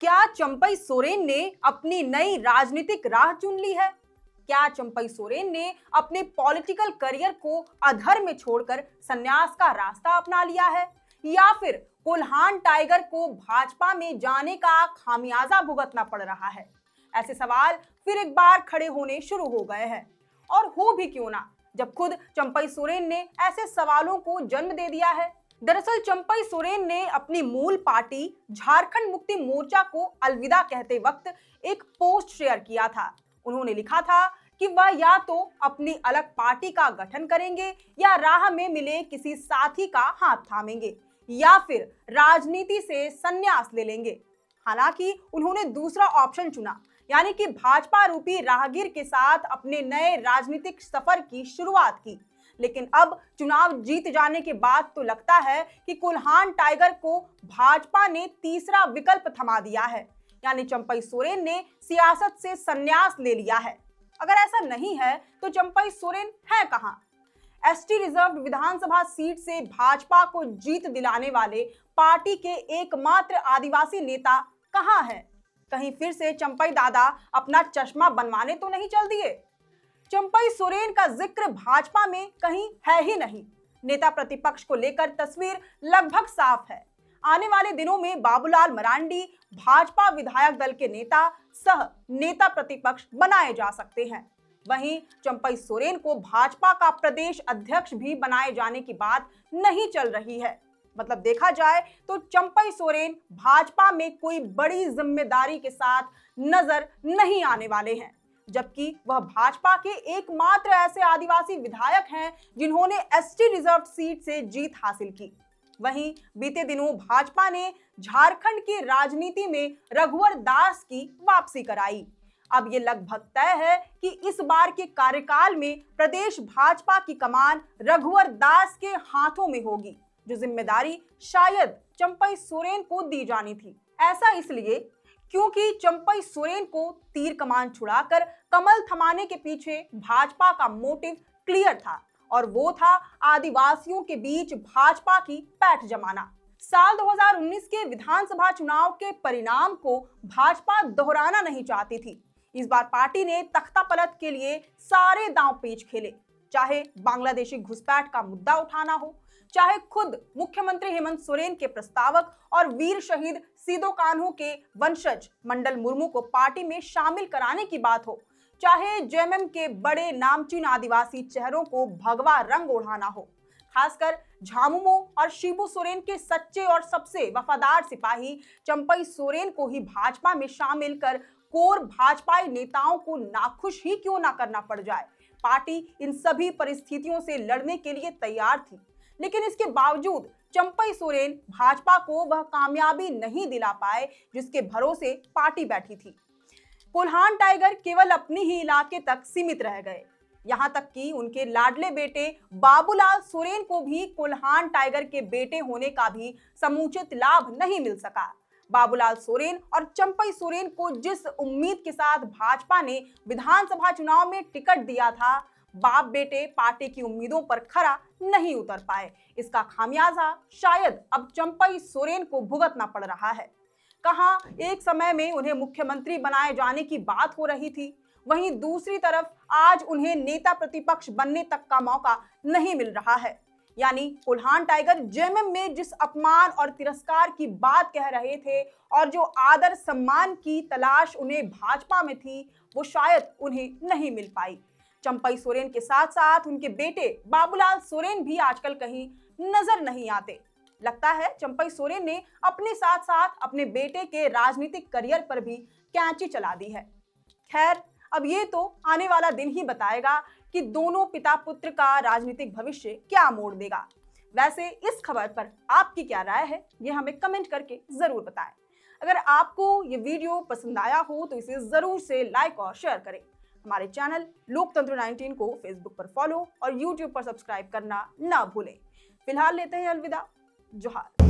क्या चंपई सोरेन ने अपनी नई राजनीतिक राह चुन ली है? क्या चंपई सोरेन ने अपने पॉलिटिकल करियर को अधर में छोड़कर संन्यास का रास्ता अपना लिया है, या फिर कोल्हान टाइगर को भाजपा में जाने का खामियाजा भुगतना पड़ रहा है? ऐसे सवाल फिर एक बार खड़े होने शुरू हो गए हैं। और हो भी क्यों ना, जब खुद चंपई सोरेन ने ऐसे सवालों को जन्म दे दिया है। दरअसल चंपई सोरेन ने अपनी मूल पार्टी झारखंड मुक्ति मोर्चा को अलविदा कहते वक्त एक पोस्ट शेयर किया था। उन्होंने लिखा था कि वह या तो अपनी अलग पार्टी का गठन करेंगे, या राह में मिले किसी साथी का हाथ थामेंगे, या फिर राजनीति से संन्यास ले लेंगे। हालांकि उन्होंने दूसरा ऑप्शन चुना, यानी कि भाजपा रूपी राहगीर के साथ अपने नए राजनीतिक सफर की शुरुआत की। लेकिन अब चुनाव जीत जाने के बाद तो लगता है कि कोल्हान टाइगर को भाजपा ने तीसरा विकल्प थमा दिया है, यानी चंपई सोरेन ने सियासत से संन्यास ले लिया है। अगर ऐसा नहीं है तो चंपई सोरेन है कहां? एसटी रिजर्व विधानसभा सीट से भाजपा को जीत दिलाने वाले पार्टी के एकमात्र आदिवासी नेता कहां है? कहीं फिर से चंपई दादा अपना चश्मा बनवाने तो नहीं चल दिए? चंपई सोरेन का जिक्र भाजपा में कहीं है ही नहीं। नेता प्रतिपक्ष को लेकर तस्वीर लगभग साफ है। आने वाले दिनों में बाबूलाल मरांडी भाजपा विधायक दल के नेता सह नेता प्रतिपक्ष बनाए जा सकते हैं। वहीं चंपई सोरेन को भाजपा का प्रदेश अध्यक्ष भी बनाए जाने की बात नहीं चल रही है। मतलब देखा जाए तो चंपई सोरेन भाजपा में कोई बड़ी जिम्मेदारी के साथ नजर नहीं आने वाले हैं, जबकि वह भाजपा के एकमात्र ऐसे आदिवासी विधायक हैं जिन्होंने एसटी रिजर्व सीट से जीत हासिल की। वहीं बीते दिनों भाजपा ने झारखंड की राजनीति में रघुवर दास की वापसी कराई। अब ये लगभग तय है कि इस बार के कार्यकाल में प्रदेश भाजपा की कमान रघुवर दास के हाथों में होगी, जो जिम्मेदारी शायद चंपई सोरेन को दी जानी थी। ऐसा इसलिए क्योंकि चंपई सोरेन को तीर कमान छुड़ाकर कमल थमाने के पीछे भाजपा का मोटिव क्लियर था, और वो था आदिवासियों के बीच भाजपा की पैठ जमाना। साल 2019 के विधानसभा चुनाव के परिणाम को भाजपा दोहराना नहीं चाहती थी। इस बार पार्टी ने तख्ता पलट के लिए सारे दांव पेच खेले, चाहे बांग्लादेशी घुसपैठ का मुद्दा उठाना हो, चाहे खुद मुख्यमंत्री हेमंत सोरेन के प्रस्तावक और वीर शहीद सिदो कान्हू के वंशज मंडल मुर्मू को पार्टी में शामिल कराने की बात हो, चाहे जेएमएम के बड़े नामचीन आदिवासी चेहरों को भगवा रंग ओढ़ाना हो। खासकर झामुमो और शिबू सोरेन के सच्चे और सबसे वफादार सिपाही चंपई सोरेन को ही भाजपा में शामिल कर कोर भाजपाई नेताओं को नाखुश ही क्यों ना करना पड़ जाए। पार्टी इन सभी परिस्थितियों से लड़ने के लिए तैयार थी, लेकिन इसके बावजूद चंपई सोरेन भाजपा को वह कामयाबी नहीं दिला पाए जिसके भरोसे पार्टी बैठी थी। कोल्हान टाइगर केवल अपने ही इलाके तक सीमित रह गए, यहां तक कि उनके लाडले बेटे बाबूलाल सोरेन को भी कोल्हान टाइगर के बेटे होने का भी समुचित लाभ नहीं मिल सका। बाबूलाल सोरेन और चंपई सोरेन को जिस उम्मीद के साथ भाजपा ने विधानसभा चुनाव में टिकट दिया था, बाप बेटे पार्टी की उम्मीदों पर खरा नहीं उतर पाए। इसका खामियाजा शायद अब चंपई सोरेन को भुगतना पड़ रहा है। कहां एक समय में उन्हें मुख्यमंत्री बनाए जाने की बात हो रही थी, वहीं दूसरी तरफ आज उन्हें नेता प्रतिपक्ष बनने तक का मौका नहीं मिल रहा है। यानी कोल्हान टाइगर जेएमएम में जिस अपमान और तिरस्कार की बात कह रहे थे और जो आदर सम्मान की तलाश उन्हें भाजपा में थी, वो शायद उन्हें नहीं मिल पाई। चंपई सोरेन के साथ साथ उनके बेटे बाबूलाल सोरेन भी आजकल कहीं नजर नहीं आते। लगता है चंपई सोरेन ने अपने साथ साथ अपने बेटे के राजनीतिक करियर पर भी कैंची चला दी है। खैर, अब ये तो आने वाला दिन ही बताएगा कि दोनों पिता पुत्र का राजनीतिक भविष्य क्या मोड़ देगा। वैसे इस खबर पर आपकी क्या राय है, ये हमें कमेंट करके जरूर बताएं। अगर आपको ये वीडियो पसंद आया हो तो इसे जरूर से लाइक और शेयर करें। हमारे चैनल लोकतंत्र 19 को फेसबुक पर फॉलो और यूट्यूब पर सब्सक्राइब करना ना भूलें। फिलहाल लेते हैं अलविदा। जोहार।